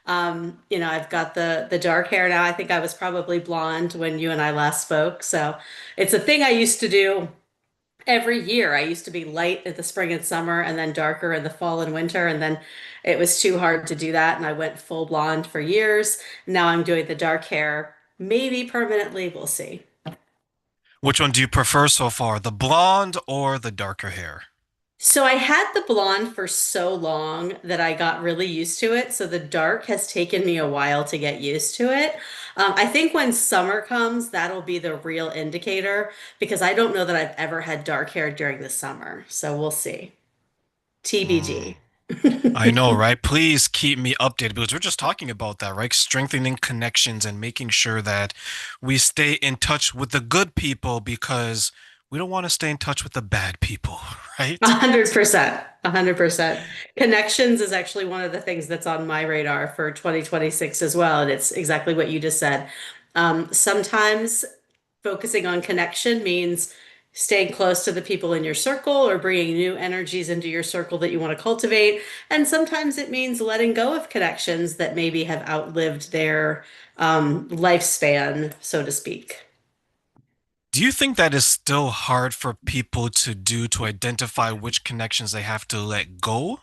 I've got the dark hair now. I think I was probably blonde when you and I last spoke. So it's a thing I used to do every year. I used to be light in the spring and summer and then darker in the fall and winter. And then it was too hard to do that. And I went full blonde for years. Now I'm doing the dark hair, maybe permanently. We'll see. Which one do you prefer so far, the blonde or the darker hair? So I had the blonde for so long that I got really used to it. So the dark has taken me a while to get used to it. I think when summer comes, that'll be the real indicator because I don't know that I've ever had dark hair during the summer. So we'll see. Hmm. TBD. I know, right? Please keep me updated because we're just talking about that, right? Strengthening connections and making sure that we stay in touch with the good people because we don't want to stay in touch with the bad people, A right? 100%. 100%. Connections is actually one of the things that's on my radar for 2026 as well. And it's exactly what you just said. Sometimes focusing on connection means staying close to the people in your circle or bringing new energies into your circle that you want to cultivate. And sometimes it means letting go of connections that maybe have outlived their lifespan, so to speak. Do you think that is still hard for people to do to identify which connections they have to let go?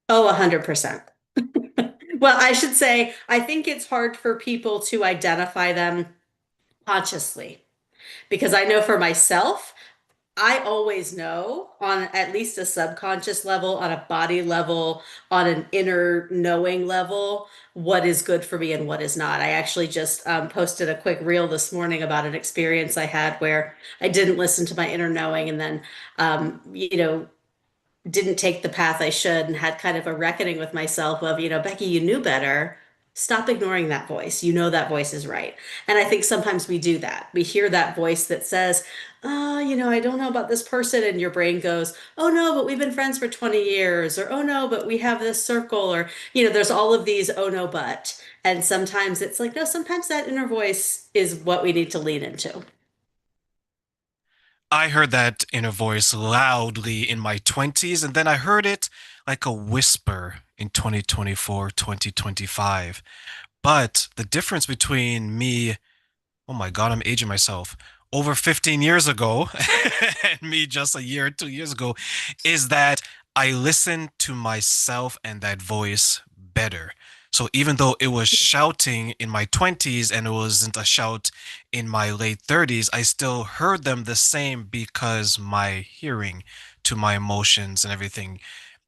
Oh, 100%. Well, I should say, I think it's hard for people to identify them consciously because I know for myself, I always know on at least a subconscious level, on a body level, on an inner knowing level, what is good for me and what is not. I actually just posted a quick reel this morning about an experience I had where I didn't listen to my inner knowing and then, didn't take the path I should and had kind of a reckoning with myself of, Becky, you knew better. Stop ignoring that voice. You know that voice is right. And I think sometimes we do that. We hear that voice that says, oh, I don't know about this person. And your brain goes, oh no, but we've been friends for 20 years. Or, oh no, but we have this circle. Or, there's all of these, oh no, but. And sometimes it's like, no, sometimes that inner voice is what we need to lean into. I heard that inner voice loudly in my 20s, and then I heard it like a whisper in 2024, 2025. But the difference between me, oh my God, I'm aging myself, over 15 years ago and me just a year, 2 years ago, is that I listened to myself and that voice better. So even though it was shouting in my 20s and it wasn't a shout in my late 30s, I still heard them the same because my hearing to my emotions and everything.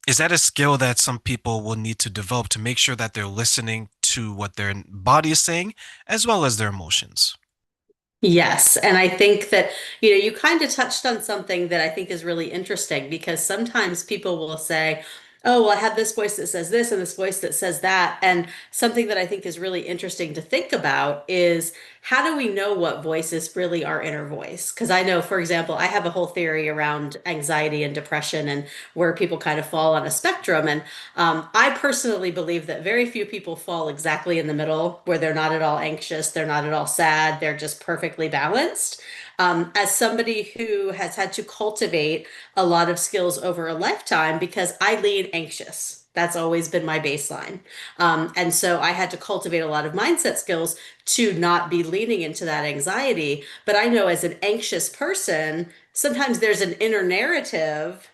Is that a skill that some people will need to develop to make sure that they're listening to what their body is saying as well as their emotions? Yes, and I think that, you kind of touched on something that I think is really interesting because sometimes people will say, oh, well, I have this voice that says this and this voice that says that. And something that I think is really interesting to think about is how do we know what voice is really our inner voice? Because I know, for example, I have a whole theory around anxiety and depression and where people kind of fall on a spectrum. And I personally believe that very few people fall exactly in the middle where they're not at all anxious, they're not at all sad, they're just perfectly balanced. As somebody who has had to cultivate a lot of skills over a lifetime, because I lean anxious. That's always been my baseline. And so I had to cultivate a lot of mindset skills to not be leaning into that anxiety. But I know as an anxious person, sometimes there's an inner narrative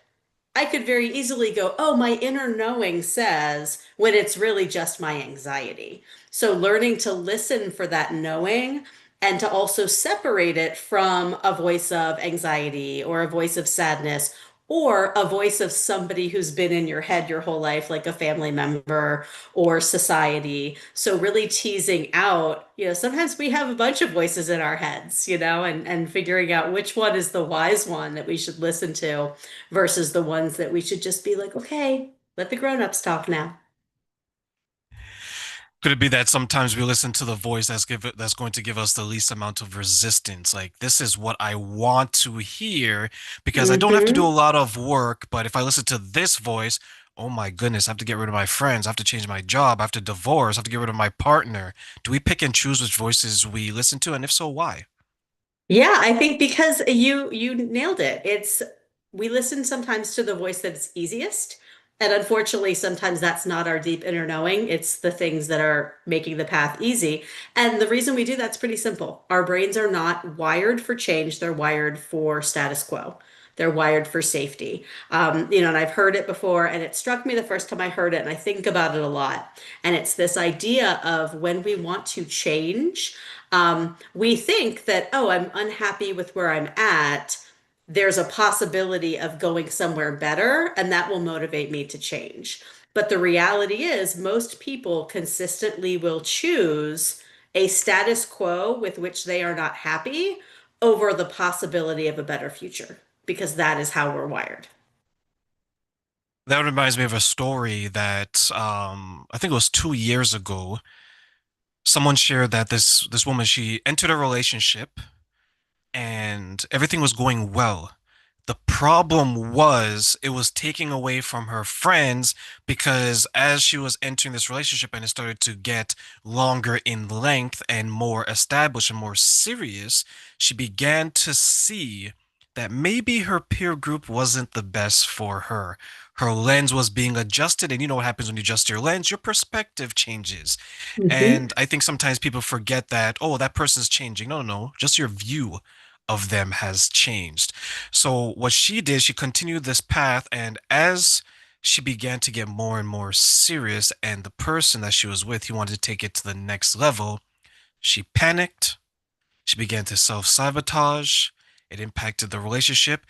I could very easily go, oh, my inner knowing says, when it's really just my anxiety. So learning to listen for that knowing and to also separate it from a voice of anxiety or a voice of sadness or a voice of somebody who's been in your head your whole life, like a family member or society. So really teasing out, sometimes we have a bunch of voices in our heads, and figuring out which one is the wise one that we should listen to versus the ones that we should just be like, okay, let the grown-ups talk now. Could it be that sometimes we listen to the voice that's going to give us the least amount of resistance? Like this is what I want to hear because I don't have to do a Hmm. lot of work, but if I listen to this voice, oh my goodness, I have to get rid of my friends, I have to change my job, I have to divorce, I have to get rid of my partner. Do we pick and choose which voices we listen to, and if so, why? Yeah, I think because you nailed it. It's we listen sometimes to the voice that's easiest, And unfortunately, sometimes that's not our deep inner knowing. It's the things that are making the path easy. And the reason we do that's pretty simple. Our brains are not wired for change, they're wired for status quo. They're wired for safety. And I've heard it before, and it struck me the first time I heard it, and I think about it a lot. And it's this idea of when we want to change, we think that, oh, I'm unhappy with where I'm at. There's a possibility of going somewhere better, and that will motivate me to change. But the reality is, most people consistently will choose a status quo with which they are not happy over the possibility of a better future, because that is how we're wired. That reminds me of a story that I think it was 2 years ago. Someone shared that this woman, she entered a relationship and everything was going well. The problem was it was taking away from her friends because as she was entering this relationship and it started to get longer in length and more established and more serious, she began to see that maybe her peer group wasn't the best for her. Her lens was being adjusted, and you know what happens when you adjust your lens? Your perspective changes. Mhm. And I think sometimes people forget that, oh, that person's changing. No, no, no, just your view of them has changed. So what she did, she continued this path, and as she began to get more and more serious, and the person that she was with, he wanted to take it to the next level, she panicked. She began to self-sabotage. It impacted the relationship,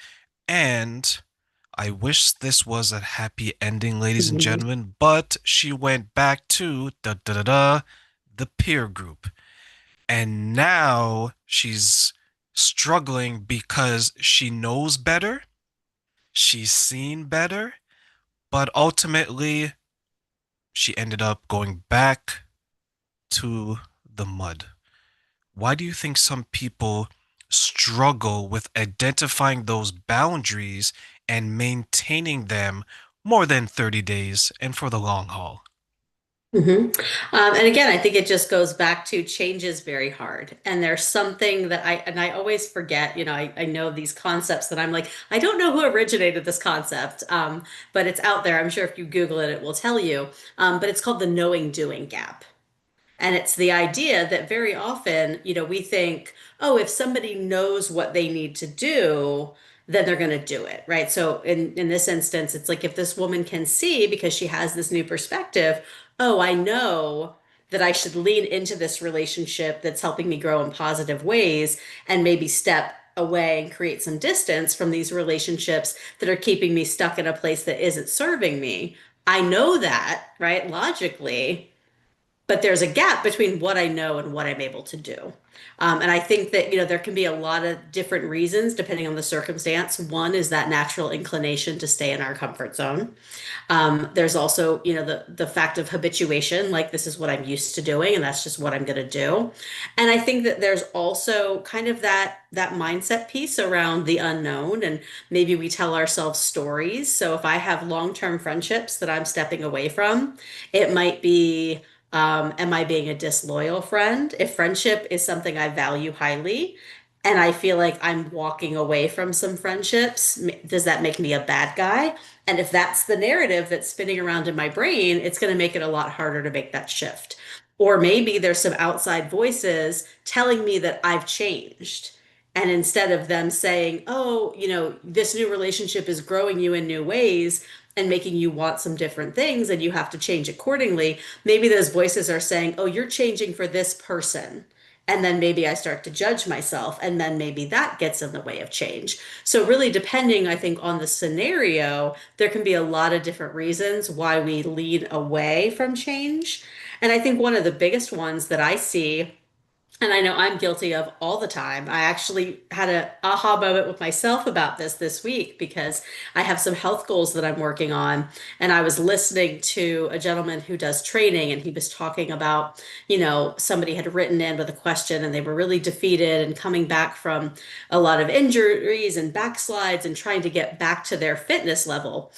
and I wish this was a happy ending, ladies and Mhm. gentlemen, but she went back to the peer group. And now she's struggling because she knows better, she's seen better, but ultimately she ended up going back to the mud. Why do you think some people struggle with identifying those boundaries and maintaining them more than 30 days and for the long haul? hmm and again, I think it just goes back to change is very hard. And there's something that I always forget, I know these concepts that I'm like, I don't know who originated this concept, but it's out there. I'm sure if you Google it, it will tell you. But it's called the knowing doing gap. And it's the idea that very often, we think, oh, if somebody knows what they need to do, then they're going to do it, right? So in this instance, it's like if this woman can see because she has this new perspective, oh, I know that I should lean into this relationship that's helping me grow in positive ways and maybe step away and create some distance from these relationships that are keeping me stuck in a place that isn't serving me. I know that, right? Logically, but there's a gap between what I know and what I'm able to do. And I think that, there can be a lot of different reasons depending on the circumstance. One is that natural inclination to stay in our comfort zone. There's also, the fact of habituation, like this is what I'm used to doing, and that's just what I'm going to do. And I think that there's also kind of that mindset piece around the unknown, and maybe we tell ourselves stories. So if I have long-term friendships that I'm stepping away from, it might be, am I being a disloyal friend? If friendship is something I value highly, and I feel like I'm walking away from some friendships, does that make me a bad guy? And if that's the narrative that's spinning around in my brain, it's going to make it a lot harder to make that shift. Or maybe there's some outside voices telling me that I've changed. And instead of them saying, oh, this new relationship is growing you in new ways and making you want some different things and you have to change accordingly, maybe those voices are saying, oh, you're changing for this person. And then maybe I start to judge myself, and then maybe that gets in the way of change. So, really, depending, I think, on the scenario, there can be a lot of different reasons why we lean away from change. And I think one of the biggest ones that I see, and I know I'm guilty of all the time. I actually had an aha moment with myself about this week because I have some health goals that I'm working on. And I was listening to a gentleman who does training, and he was talking about, somebody had written in with a question and they were really defeated and coming back from a lot of injuries and backslides and trying to get back to their fitness level.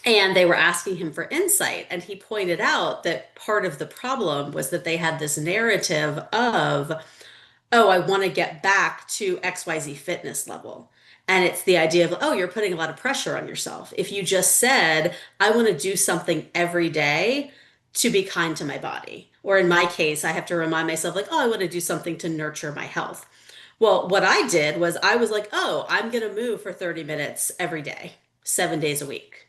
And they were asking him for insight. And he pointed out that part of the problem was that they had this narrative of, oh, I want to get back to XYZ fitness level. And it's the idea of, oh, you're putting a lot of pressure on yourself. If you just said, I want to do something every day to be kind to my body. Or in my case, I have to remind myself, like, oh, I want to do something to nurture my health. Well, what I did was I was like, oh, I'm going to move for 30 minutes every day, 7 days a week,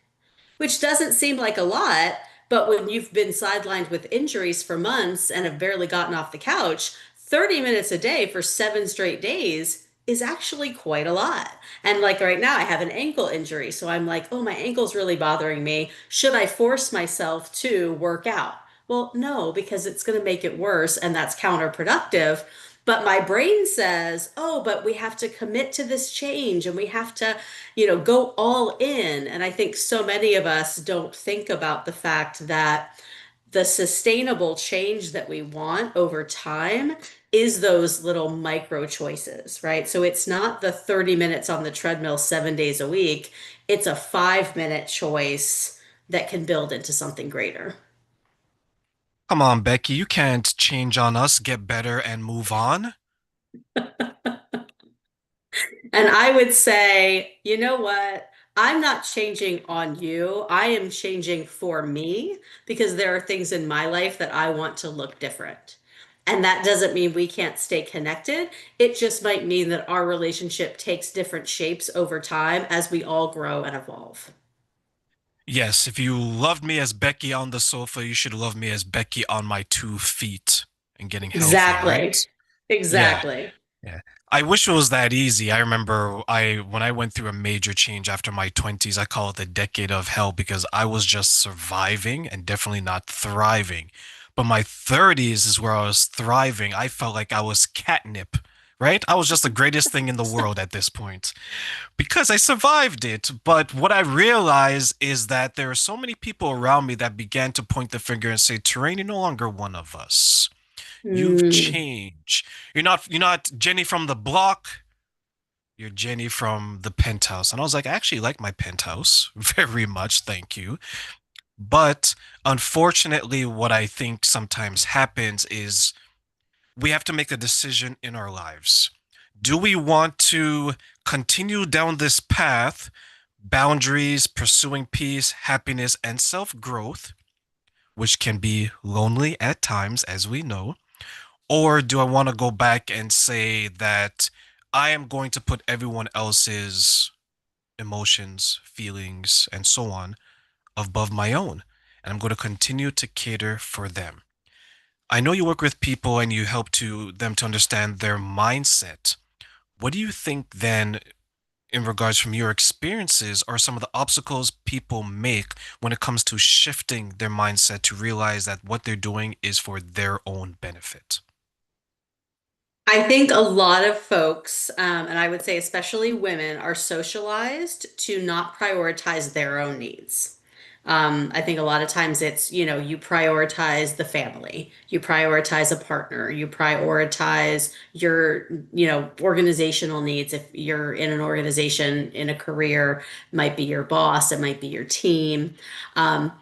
which doesn't seem like a lot, but when you've been sidelined with injuries for months and have barely gotten off the couch, 30 minutes a day for 7 straight days is actually quite a lot. And like right now, I have an ankle injury. So I'm like, oh, my ankle's really bothering me. Should I force myself to work out? Well, no, because it's going to make it worse, and that's counterproductive. But my brain says, oh, but we have to commit to this change and we have to, go all in. And I think so many of us don't think about the fact that the sustainable change that we want over time is those little micro choices, right? So it's not the 30 minutes on the treadmill 7 days a week, it's a 5 minute choice that can build into something greater. Come on, Becky, you can't change on us, get better, and move on. And I would say, you know what? I'm not changing on you. I am changing for me because there are things in my life that I want to look different. And that doesn't mean we can't stay connected. It just might mean that our relationship takes different shapes over time as we all grow and evolve. Yes, if you loved me as Becky on the sofa, you should love me as Becky on my 2 feet and getting healthy, Exactly. right? Yeah. Exactly. Yeah. I wish it was that easy. I remember when I went through a major change after my 20s, I call it the decade of hell because I was just surviving and definitely not thriving. But my 30s is where I was thriving. I felt like I was catnip, right? I was just the greatest thing in the world at this point because I survived it. But what I realized is that there are so many people around me that began to point the finger and say, Terrain, you're no longer one of us. You've Mm. changed. You're not Jenny from the block. You're Jenny from the penthouse. And I was like, I actually like my penthouse very much. Thank you. But unfortunately, what I think sometimes happens is we have to make a decision in our lives. Do we want to continue down this path, boundaries, pursuing peace, happiness, and self growth, which can be lonely at times, as we know? Or do I want to go back and say that I am going to put everyone else's emotions, feelings, and so on above my own? And I'm going to continue to cater for them. I know you work with people and you help to them to understand their mindset. What do you think then, in regards from your experiences, are some of the obstacles people make when it comes to shifting their mindset to realize that what they're doing is for their own benefit? I think a lot of folks, and I would say especially women, are socialized to not prioritize their own needs. I think a lot of times it's, you prioritize the family, you prioritize a partner, you prioritize your, organizational needs. If you're in an organization, in a career, it might be your boss, it might be your team. Um,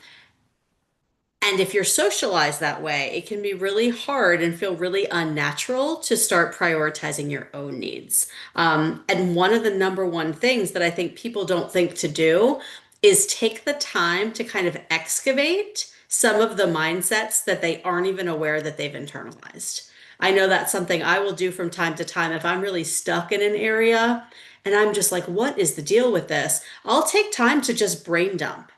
and if you're socialized that way, it can be really hard and feel really unnatural to start prioritizing your own needs. And one of the number one things that I think people don't think to do is take the time to kind of excavate some of the mindsets that they aren't even aware that they've internalized. I know that's something I will do from time to time if I'm really stuck in an area and I'm just like, what is the deal with this? I'll take time to just brain dump,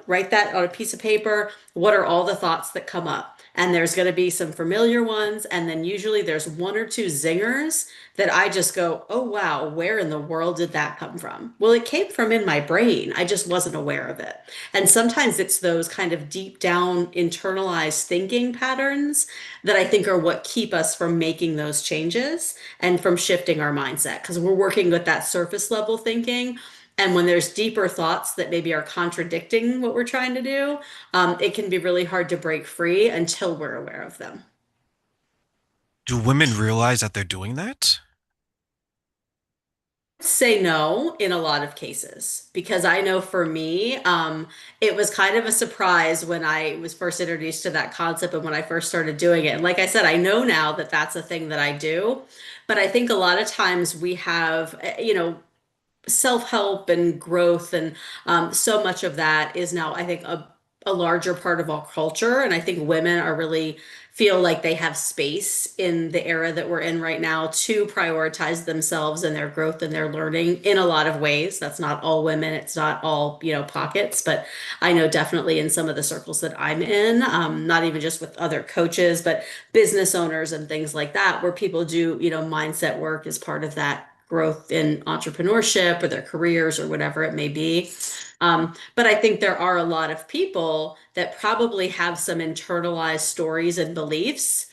write that on a piece of paper. What are all the thoughts that come up? And there's going to be some familiar ones. And then usually there's one or two zingers that I just go, oh, wow, where in the world did that come from? Well, it came from in my brain. I just wasn't aware of it. And sometimes it's those kind of deep down internalized thinking patterns that I think are what keep us from making those changes and from shifting our mindset because we're working with that surface level thinking. And when there's deeper thoughts that maybe are contradicting what we're trying to do, it can be really hard to break free until we're aware of them. Do women realize that they're doing that? Say no in a lot of cases because I know for me, it was kind of a surprise when I was first introduced to that concept and when I first started doing it. And like I said, I know now that that's a thing that I do, but I think a lot of times we have, self-help and growth and so much of that is now I think a larger part of our culture, and I think women are really feel like they have space in the era that we're in right now to prioritize themselves and their growth and their learning in a lot of ways. That's not all women, it's not all, pockets, but I know definitely in some of the circles that I'm in, not even just with other coaches but business owners and things like that, where people do, mindset work as part of that growth in entrepreneurship or their careers or whatever it may be. But I think there are a lot of people that probably have some internalized stories and beliefs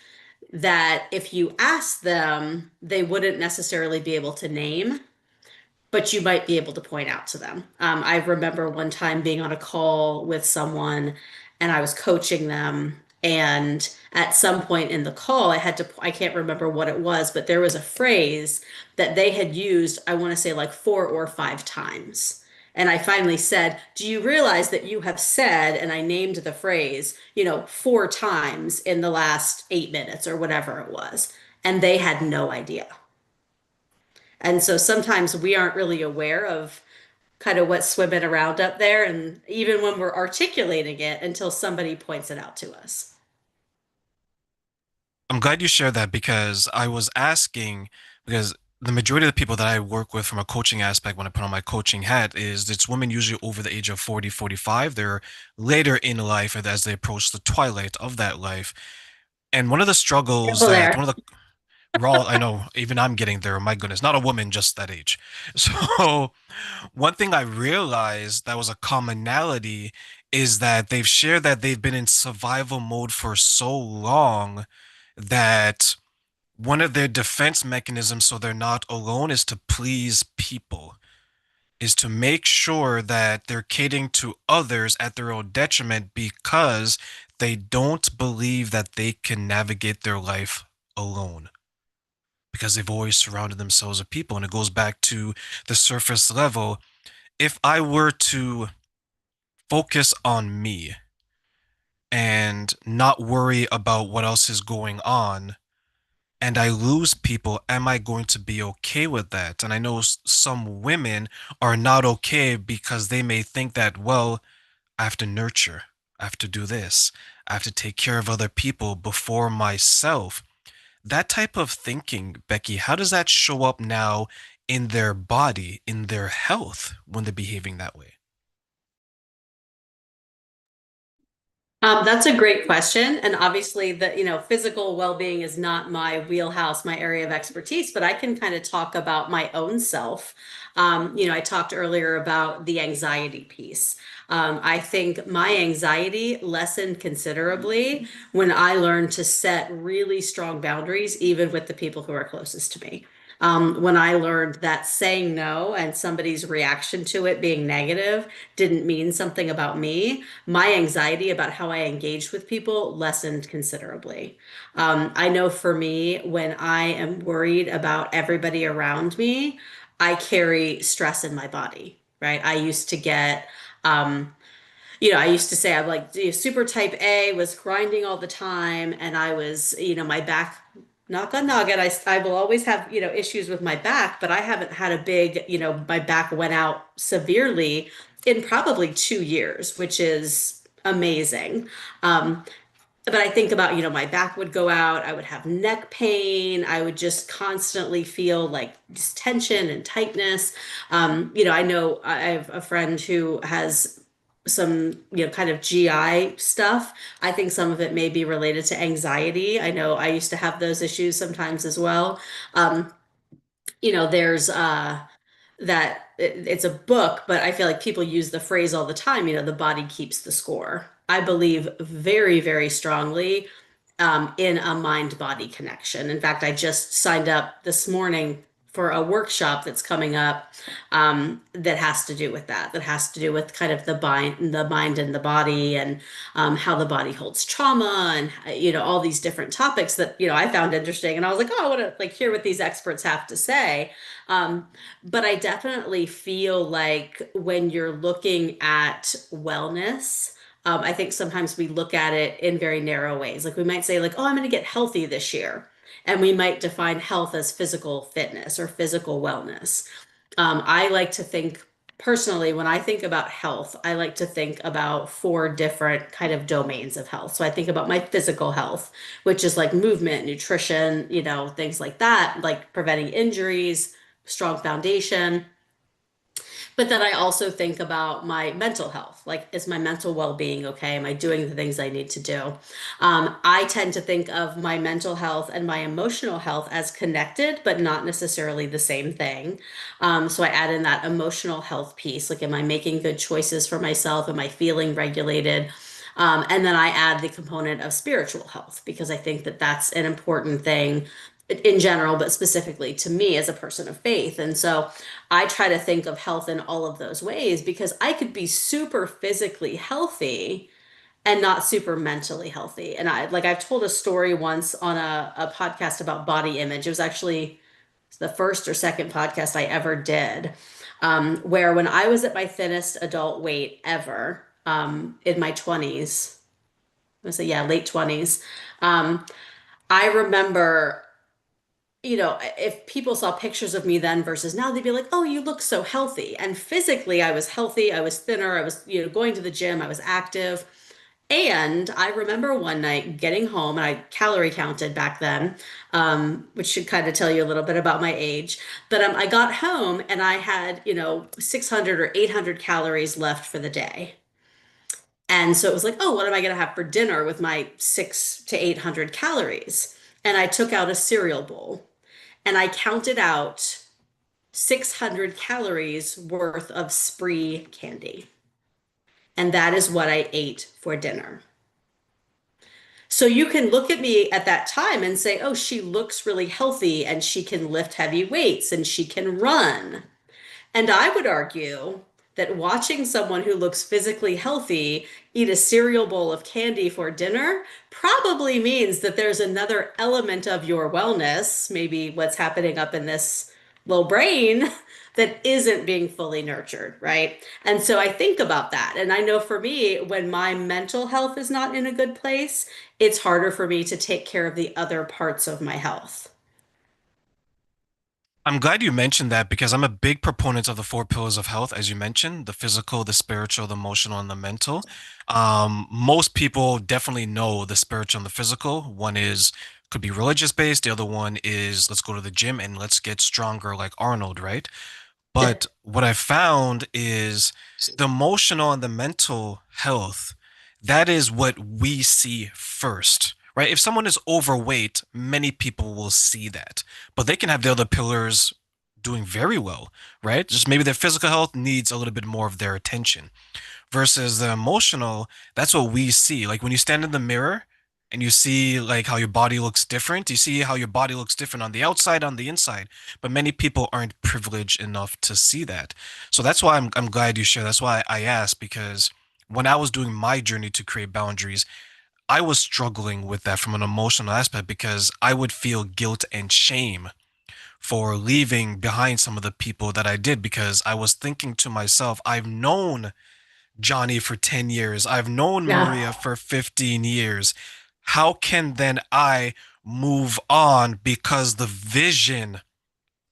that if you ask them, they wouldn't necessarily be able to name, but you might be able to point out to them. I remember one time being on a call with someone and I was coaching them. And at some point in the call, I can't remember what it was, but there was a phrase that they had used, I want to say like 4 or 5 times. And I finally said, do you realize that you have said, and I named the phrase, 4 times in the last 8 minutes or whatever it was. And they had no idea. And so sometimes we aren't really aware of kind of what's swimming around up there, and even when we're articulating it until somebody points it out to us. I'm glad you shared that because I was asking because the majority of the people that I work with from a coaching aspect when I put on my coaching hat is it's women usually over the age of 40, 45. They're later in life and as they approach the twilight of that life. And one of the struggles Careful that there. one of the raw, I know even I'm getting there, my goodness, not a woman just that age. So one thing I realized that was a commonality is that they've shared that they've been in survival mode for so long that one of their defense mechanisms so they're not alone is to please people, is to make sure that they're catering to others at their own detriment because they don't believe that they can navigate their life alone because they've always surrounded themselves with people. And it goes back to the surface level. If I were to focus on me and not worry about what else is going on, and I lose people, am I going to be okay with that? And I know some women are not okay because they may think that, well, I have to nurture, I have to do this, I have to take care of other people before myself. That type of thinking, Becky, how does that show up now in their body, in their health when they're behaving that way? That's a great question. And obviously the, physical well-being is not my wheelhouse, my area of expertise, but I can kind of talk about my own self. I talked earlier about the anxiety piece. I think my anxiety lessened considerably when I learned to set really strong boundaries, even with the people who are closest to me. When I learned that saying no and somebody's reaction to it being negative didn't mean something about me, my anxiety about how I engaged with people lessened considerably. I know for me, when I am worried about everybody around me, I carry stress in my body, right? I used to get, I used to say I'm like super type A, was grinding all the time, and I was, my back, knock on noggin, I will always have, issues with my back, but I haven't had a big, my back went out severely in probably 2 years, which is amazing. But I think about, my back would go out, I would have neck pain, I would just constantly feel like just tension and tightness. I know I have a friend who has some, kind of GI stuff. I think some of it may be related to anxiety. I know I used to have those issues sometimes as well. Um, there's that it's a book, but I feel like people use the phrase all the time, the body keeps the score. I believe very, very strongly in a mind-body connection. In fact, I just signed up this morning for a workshop that's coming up that has to do with that. That has to do with kind of the mind and the body, and how the body holds trauma, and all these different topics that I found interesting. And I was like, oh, I want to like hear what these experts have to say. But I definitely feel like when you're looking at wellness, I think sometimes we look at it in very narrow ways. Like we might say, like, oh, I'm going to get healthy this year. And we might define health as physical fitness or physical wellness. I like to think personally, when I think about health, I like to think about four different kind of domains of health. So I think about my physical health, which is like movement, nutrition, things like that, like preventing injuries, strong foundation. But then I also think about my mental health. Like, is my mental well-being okay? Am I doing the things I need to do? I tend to think of my mental health and my emotional health as connected, but not necessarily the same thing. So I add in that emotional health piece. Like, am I making good choices for myself? Am I feeling regulated? And then I add the component of spiritual health because I think that that's an important thing in general, but specifically to me as a person of faith. And so I try to think of health in all of those ways because I could be super physically healthy and not super mentally healthy. And I've told a story once on a podcast about body image. It was actually the first or second podcast I ever did, where when I was at my thinnest adult weight ever, in my 20s, I say, yeah, late 20s, um, I remember, if people saw pictures of me then versus now, they'd be like, "Oh, you look so healthy." And physically, I was healthy, I was thinner, I was, going to the gym, I was active. And I remember one night getting home, and I calorie counted back then, which should kind of tell you a little bit about my age. But I got home and I had, 600 or 800 calories left for the day. And so it was like, oh, what am I going to have for dinner with my 600 to 800 calories? And I took out a cereal bowl and I counted out 600 calories worth of spree candy. And that is what I ate for dinner. So you can look at me at that time and say, oh, she looks really healthy and she can lift heavy weights and she can run. And I would argue that watching someone who looks physically healthy eat a cereal bowl of candy for dinner probably means that there's another element of your wellness, maybe what's happening up in this little brain, that isn't being fully nurtured, right? And so I think about that. And I know for me, when my mental health is not in a good place, it's harder for me to take care of the other parts of my health. I'm glad you mentioned that because I'm a big proponent of the four pillars of health, as you mentioned, the physical, the spiritual, the emotional, and the mental. Most people definitely know the spiritual and the physical. One is could be religious based. The other one is let's go to the gym and let's get stronger like Arnold, right? But what I found is the emotional and the mental health, that is what we see first, right? If someone is overweight, many people will see that, but they can have the other pillars doing very well, right? Just maybe their physical health needs a little bit more of their attention versus the emotional, that's what we see. Like when you stand in the mirror and you see like how your body looks different, you see how your body looks different on the outside, on the inside, but many people aren't privileged enough to see that. So that's why I'm glad you share. That's why I asked because when I was doing my journey to create boundaries, I was struggling with that from an emotional aspect because I would feel guilt and shame for leaving behind some of the people that I did because I was thinking to myself, I've known Johnny for 10 years. I've known Yeah. Maria for 15 years. How can then I move on because the vision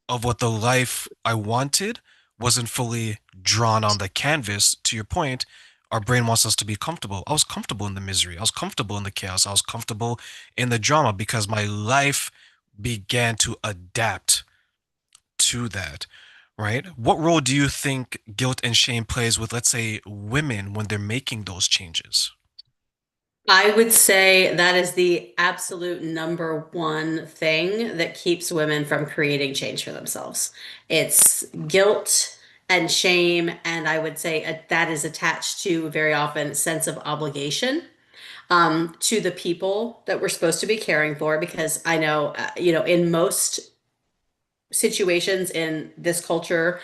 of what the life I wanted wasn't fully drawn on the canvas? To your point, our brain wants us to be comfortable. I was comfortable in the misery. I was comfortable in the chaos. I was comfortable in the drama because my life began to adapt to that, right? What role do you think guilt and shame plays with, let's say, women when they're making those changes? I would say that is the absolute number one thing that keeps women from creating change for themselves. It's guilt and shame, and I would say that is attached to very often a sense of obligation to the people that we're supposed to be caring for. Because I know, in most situations in this culture,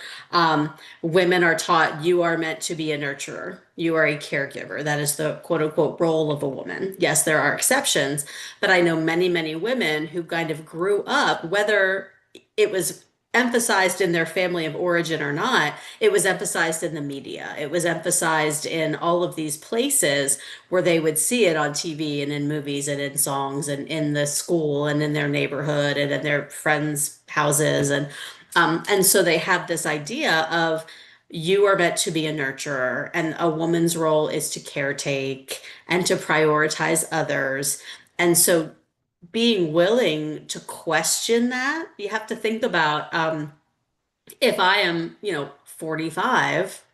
women are taught you are meant to be a nurturer. You are a caregiver. That is the quote unquote role of a woman. Yes, there are exceptions, but I know many, many women who kind of grew up, whether it was emphasized in their family of origin or not, it was emphasized in the media. It was emphasized in all of these places where they would see it on TV and in movies and in songs and in the school and in their neighborhood and in their friends' houses. And so they have this idea of you are meant to be a nurturer, and a woman's role is to caretake and to prioritize others. And so being willing to question that, you have to think about if I am, 45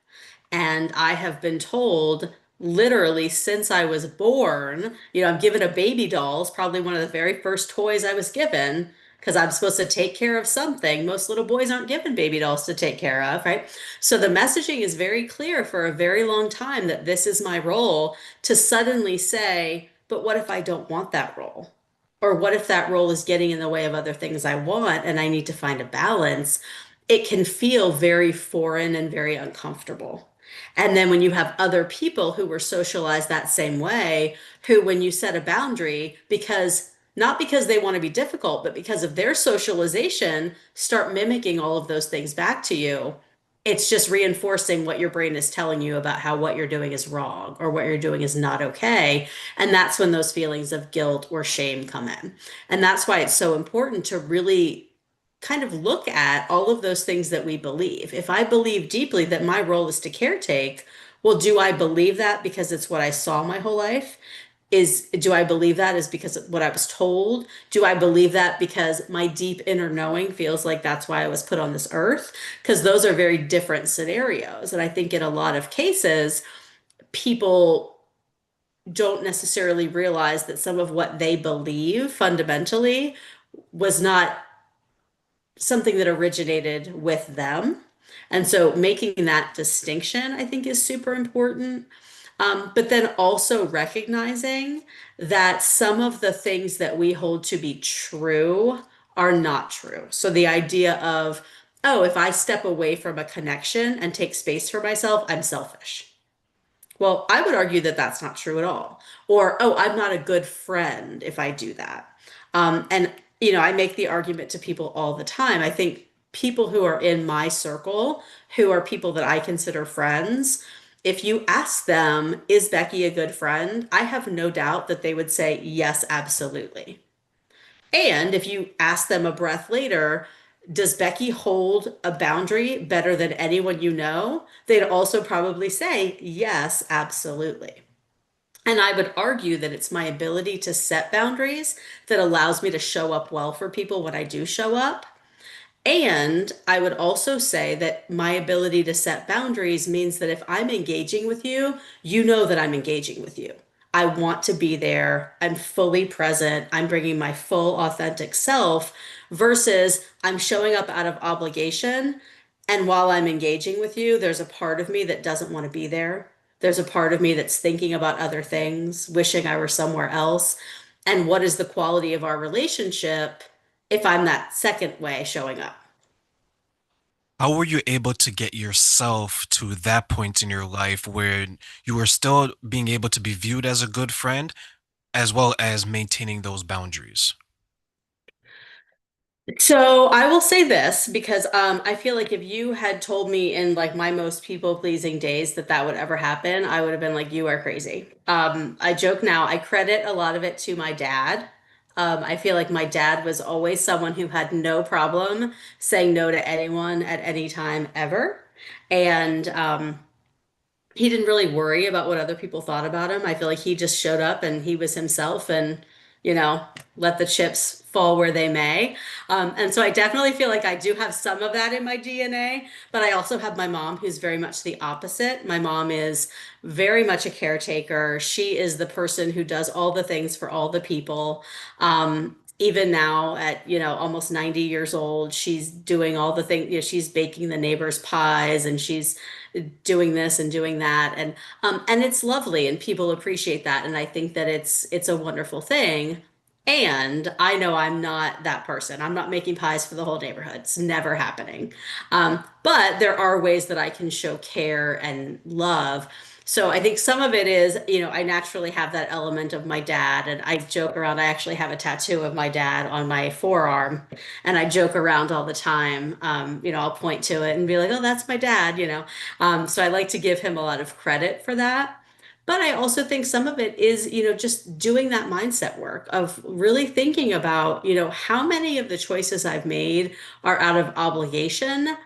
and I have been told literally since I was born, I'm given a baby doll. It's probably one of the very first toys I was given because I'm supposed to take care of something. Most little boys aren't given baby dolls to take care of, right? So the messaging is very clear for a very long time that this is my role to suddenly say, but what if I don't want that role? Or what if that role is getting in the way of other things I want and I need to find a balance? It can feel very foreign and very uncomfortable. And then when you have other people who were socialized that same way, who, when you set a boundary, because not because they want to be difficult, but because of their socialization, start mimicking all of those things back to you, it's just reinforcing what your brain is telling you about how what you're doing is wrong or what you're doing is not okay. And that's when those feelings of guilt or shame come in. And that's why it's so important to really kind of look at all of those things that we believe. If I believe deeply that my role is to caretake, well, do I believe that because it's what I saw my whole life? Do I believe that is because of what I was told? Do I believe that because my deep inner knowing feels like that's why I was put on this earth? Because those are very different scenarios. And I think in a lot of cases, people don't necessarily realize that some of what they believe fundamentally was not something that originated with them. And so making that distinction, I think, is super important. But then also recognizing that some of the things that we hold to be true are not true. So the idea of, oh, if I step away from a connection and take space for myself, I'm selfish. Well, I would argue that that's not true at all. Or, oh, I'm not a good friend if I do that. And, I make the argument to people all the time. I think people who are in my circle, who are people that I consider friends, if you ask them, is Becky a good friend? I have no doubt that they would say, yes, absolutely. And if you ask them a breath later, does Becky hold a boundary better than anyone you know? They'd also probably say, yes, absolutely. And I would argue that it's my ability to set boundaries that allows me to show up well for people when I do show up. And I would also say that my ability to set boundaries means that if I'm engaging with you, you know that I'm engaging with you. I want to be there. I'm fully present. I'm bringing my full authentic self versus I'm showing up out of obligation. And while I'm engaging with you, there's a part of me that doesn't want to be there. There's a part of me that's thinking about other things, wishing I were somewhere else. And what is the quality of our relationship if I'm that second way showing up? How were you able to get yourself to that point in your life where you were still being able to be viewed as a good friend as well as maintaining those boundaries? So I will say this because I feel like if you had told me in like my most people-pleasing days that that would ever happen, I would have been like, you are crazy. I joke now, I credit a lot of it to my dad. I feel like my dad was always someone who had no problem saying no to anyone at any time ever. And he didn't really worry about what other people thought about him. I feel like he just showed up and he was himself and, you know, let the chips fall where they may. And so I definitely feel like I do have some of that in my DNA, but I also have my mom who's very much the opposite. My mom is very much a caretaker. She is the person who does all the things for all the people. Even now at, almost 90 years old, she's doing all the things, she's baking the neighbors' pies and she's doing this and doing that and it's lovely and people appreciate that and I think that it's a wonderful thing. And I know I'm not that person. I'm not making pies for the whole neighborhood. It's never happening. But there are ways that I can show care and love. So I think some of it is, I naturally have that element of my dad, and I joke around. I actually have a tattoo of my dad on my forearm, and I joke around all the time. I'll point to it and be like, "Oh, that's my dad," So I like to give him a lot of credit for that. But I also think some of it is, just doing that mindset work of really thinking about, how many of the choices I've made are out of obligation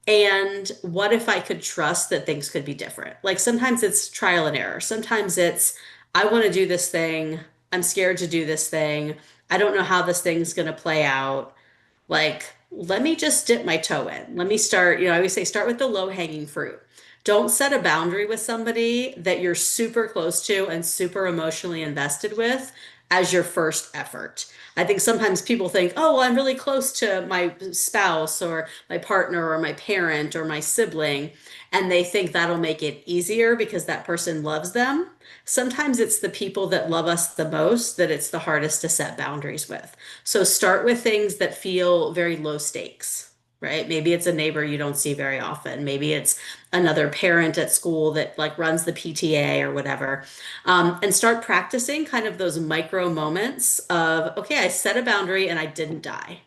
and what if I could trust that things could be different? Like sometimes it's trial and error. Sometimes it's, I want to do this thing. I'm scared to do this thing. I don't know how this thing's going to play out. Like, let me just dip my toe in. Let me start, I always say start with the low-hanging fruit. Don't set a boundary with somebody that you're super close to and super emotionally invested with as your first effort. I think sometimes people think, oh, well, I'm really close to my spouse or my partner or my parent or my sibling, and they think that'll make it easier because that person loves them. Sometimes it's the people that love us the most that it's the hardest to set boundaries with. So start with things that feel very low stakes, right? Maybe it's a neighbor you don't see very often. Maybe it's another parent at school that like runs the PTA or whatever. And start practicing kind of those micro moments of, okay, I set a boundary and I didn't die.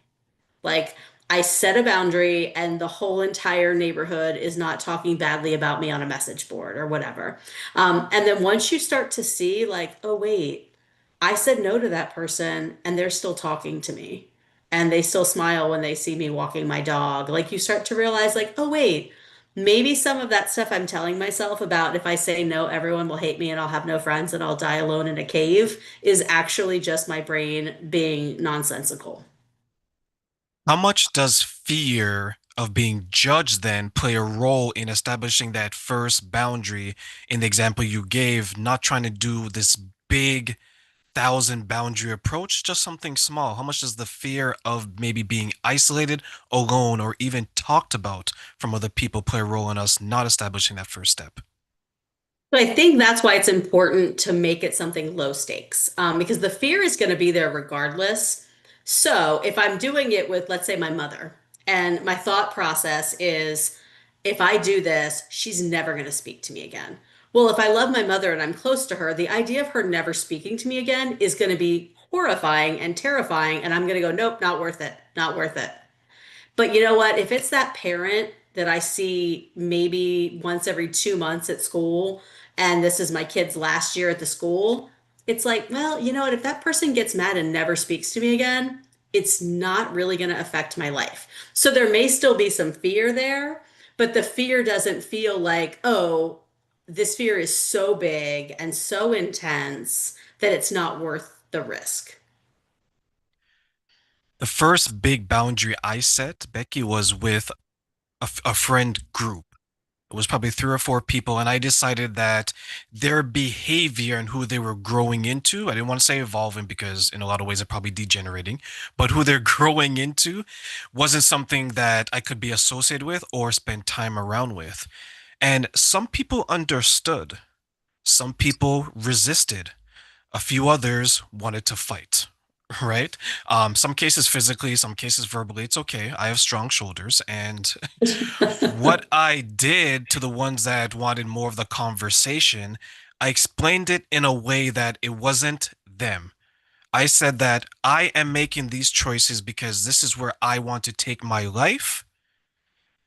Like I set a boundary and the whole entire neighborhood is not talking badly about me on a message board or whatever. And then once you start to see, like, oh, wait, I said no to that person and they're still talking to me and they still smile when they see me walking my dog. Like you start to realize, like, oh, wait, maybe some of that stuff I'm telling myself about if I say no, everyone will hate me and I'll have no friends and I'll die alone in a cave is actually just my brain being nonsensical. How much does fear of being judged then play a role in establishing that first boundary in the example you gave, not trying to do this big thousand boundary approach, just something small? How much does the fear of maybe being isolated, alone, or even talked about from other people play a role in us not establishing that first step? So I think that's why it's important to make it something low stakes, because the fear is going to be there regardless. So if I'm doing it with, let's say, my mother, and my thought process is, if I do this, she's never going to speak to me again. Well, if I love my mother and I'm close to her, the idea of her never speaking to me again is going to be horrifying and terrifying. And I'm going to go, nope, not worth it, not worth it. But you know what? If it's that parent that I see maybe once every 2 months at school, and this is my kid's last year at the school, it's like, well, you know what? If that person gets mad and never speaks to me again, it's not really going to affect my life. So there may still be some fear there, but the fear doesn't feel like, oh, this fear is so big and so intense that it's not worth the risk. The first big boundary I set, Becky, was with a friend group. It was probably three or four people, and I decided that their behavior and who they were growing into, I didn't want to say evolving because in a lot of ways they're probably degenerating, but who they're growing into wasn't something that I could be associated with or spend time around with. And some people understood, some people resisted, a few others wanted to fight. Right? Some cases physically, some cases verbally. It's okay. I have strong shoulders, and what I did to the ones that wanted more of the conversation, I explained it in a way that it wasn't them. I said that I am making these choices because this is where I want to take my life,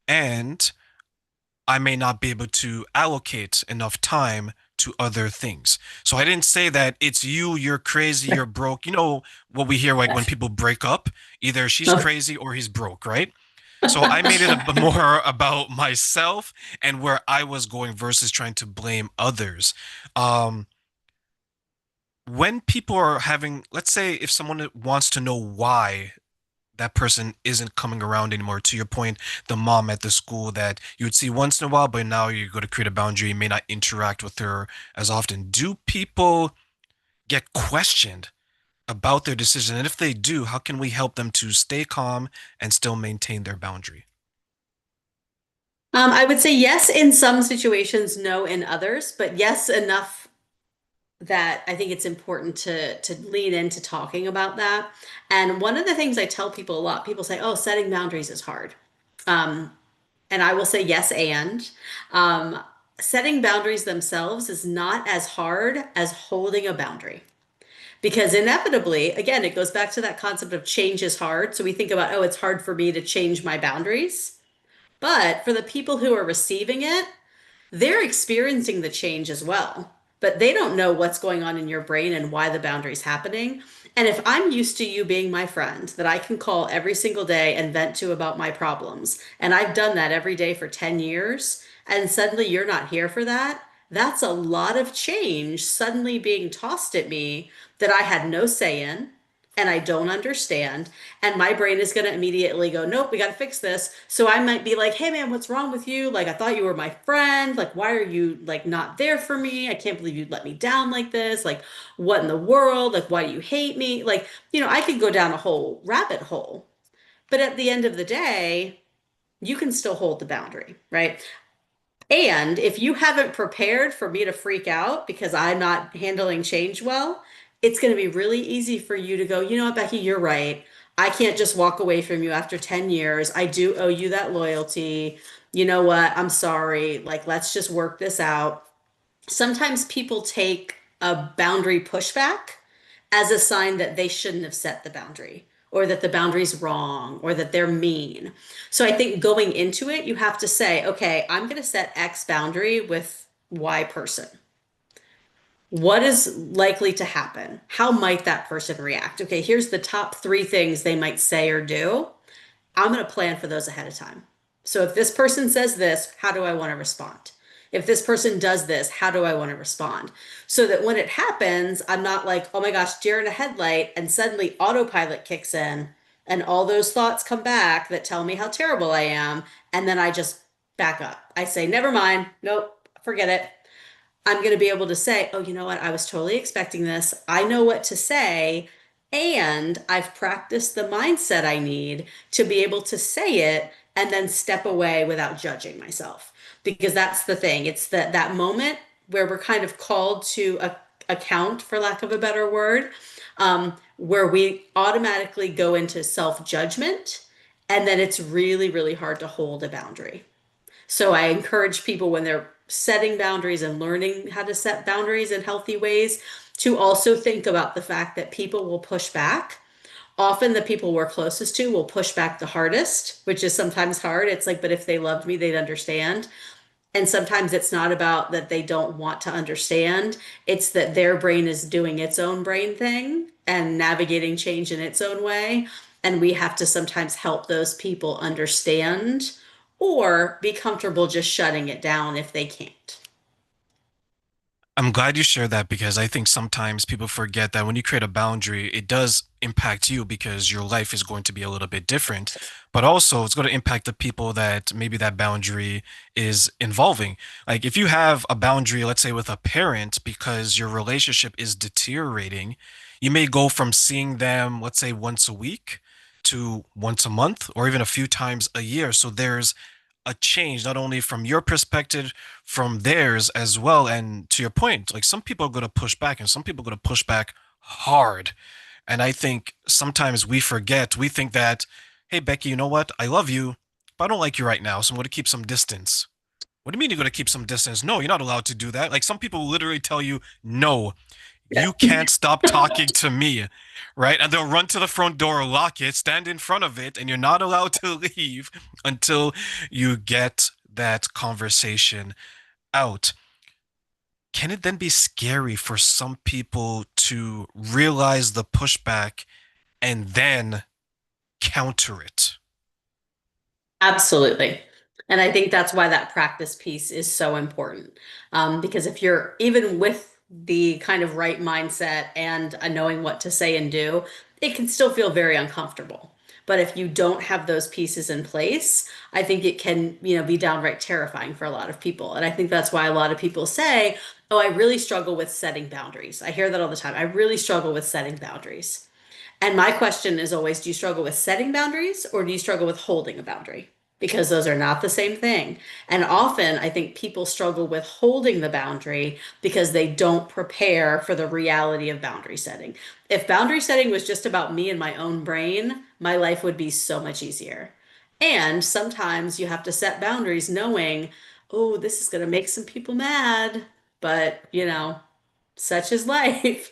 and I may not be able to allocate enough time to other things. So I didn't say that it's you, you're crazy, you're broke. You know what we hear like when people break up, either she's crazy or he's broke, right? So I made it a bit more about myself and where I was going versus trying to blame others. Um, when people are having, let's say, if someone wants to know why that person isn't coming around anymore, to your point, the mom at the school that you would see once in a while, but now you go to create a boundary, you may not interact with her as often. Do people get questioned about their decision? And if they do, how can we help them to stay calm and still maintain their boundary? I would say yes in some situations, no in others, but yes enough that I think it's important to lean into talking about that. And one of the things I tell people a lot, people say, "Oh, setting boundaries is hard," um, and I will say yes and. Um, Setting boundaries themselves is not as hard as holding a boundary. Because inevitably, again, it goes back to that concept of change is hard. So we think about, oh, it's hard for me to change my boundaries. But for the people who are receiving it, they're experiencing the change as well. but they don't know what's going on in your brain and why the boundary's happening. And if I'm used to you being my friend that I can call every single day and vent to about my problems, and I've done that every day for 10 years, and suddenly you're not here for that, that's a lot of change suddenly being tossed at me that I had no say in and I don't understand. And my brain is going to immediately go, nope, we got to fix this. So I might be like, hey man, what's wrong with you? Like, I thought you were my friend. Like, why are you like not there for me? I can't believe you let me down like this. Like, what in the world? Like, why do you hate me? Like, I could go down a whole rabbit hole. But at the end of the day, you can still hold the boundary, right? And if you haven't prepared for me to freak out because I'm not handling change well, it's going to be really easy for you to go, you know what, Becky, you're right. I can't just walk away from you after 10 years. I do owe you that loyalty. You know what? I'm sorry. Like, let's just work this out. Sometimes people take a boundary pushback as a sign that they shouldn't have set the boundary or that the boundary's wrong or that they're mean. So I think going into it, you have to say, okay, I'm going to set X boundary with Y person. What is likely to happen? How might that person react? Okay, here's the top three things they might say or do. I'm going to plan for those ahead of time. So if this person says this, how do I want to respond? If this person does this, how do I want to respond? So that when it happens, I'm not like, oh my gosh, deer in a headlight, and suddenly autopilot kicks in and all those thoughts come back that tell me how terrible I am. And then I just back up. I say, never mind. Nope, forget it. I'm going to be able to say, oh, you know what? I was totally expecting this. I know what to say. And I've practiced the mindset I need to be able to say it and then step away without judging myself. Because that's the thing. It's that moment where we're kind of called to account, for lack of a better word, where we automatically go into self-judgment. And then it's really, really hard to hold a boundary. So I encourage people when they're setting boundaries and learning how to set boundaries in healthy ways to also think about the fact that people will push back. Often the people we're closest to will push back the hardest, which is sometimes hard. It's like, but if they loved me, they'd understand. And sometimes it's not about that they don't want to understand. It's that their brain is doing its own brain thing and navigating change in its own way. And we have to sometimes help those people understand or be comfortable just shutting it down if they can't. I'm glad you shared that because I think sometimes people forget that when you create a boundary, it does impact you because your life is going to be a little bit different, but also it's going to impact the people that maybe that boundary is involving. Like if you have a boundary, let's say with a parent, because your relationship is deteriorating, you may go from seeing them, let's say once a week to once a month or even a few times a year. So there's a change not only from your perspective, from theirs as well. And to your point, like some people are going to push back and some people are going to push back hard. And I think sometimes we forget, we think that, hey, Becky, you know what? I love you, but I don't like you right now. So I'm going to keep some distance. What do you mean you're going to keep some distance? No, you're not allowed to do that. Like some people literally tell you, no, Yeah. you can't stop talking to me, right? And they'll run to the front door, lock it, stand in front of it, and you're not allowed to leave until you get that conversation out. Can it then be scary for some people to realize the pushback and then counter it? Absolutely. And I think that's why that practice piece is so important. Because if you're even with the kind of right mindset and knowing what to say and do, it can still feel very uncomfortable. But if you don't have those pieces in place, I think it can, be downright terrifying for a lot of people. And I think that's why a lot of people say, "Oh, I really struggle with setting boundaries." I hear that all the time. I really struggle with setting boundaries. And my question is always, do you struggle with setting boundaries or do you struggle with holding a boundary? Because those are not the same thing. And often I think people struggle with holding the boundary because they don't prepare for the reality of boundary setting. If boundary setting was just about me and my own brain, my life would be so much easier. And sometimes you have to set boundaries knowing, oh, this is going to make some people mad, but such is life,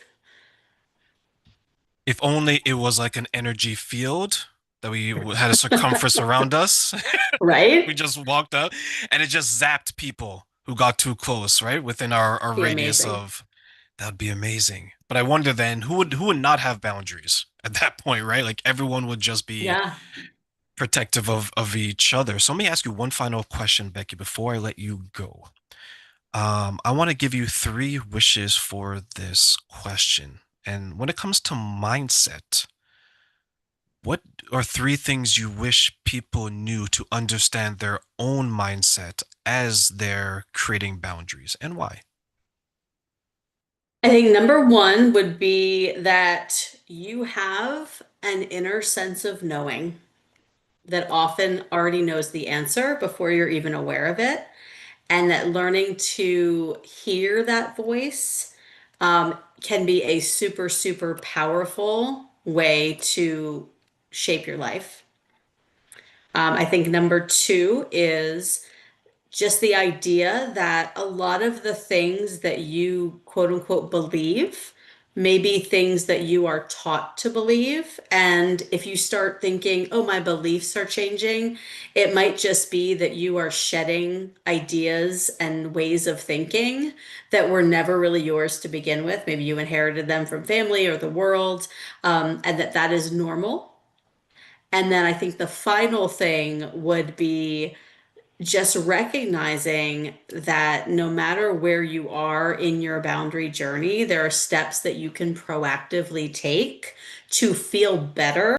If only it was like an energy field that we had a circumference around us. right? We just walked up and it just zapped people. who got too close, right? Within our Be radius amazing. of that would be amazing. But I wonder then who would not have boundaries at that point, right? Like everyone would just be Yeah. protective of each other. So let me ask you one final question, Becky, before I let you go. I want to give you three wishes for this question. And when it comes to mindset, what are three things you wish people knew to understand their own mindset as they're creating boundaries and why? I think number one would be that you have an inner sense of knowing that often already knows the answer before you're even aware of it. And that learning to hear that voice can be a super, super powerful way to shape your life. I think number two is just the idea that a lot of the things that you quote unquote believe may be things that you are taught to believe. And if you start thinking, oh, my beliefs are changing, it might just be that you are shedding ideas and ways of thinking that were never really yours to begin with. Maybe you inherited them from family or the world, and that is normal. And then I think the final thing would be just recognizing that no matter where you are in your boundary journey, there are steps that you can proactively take to feel better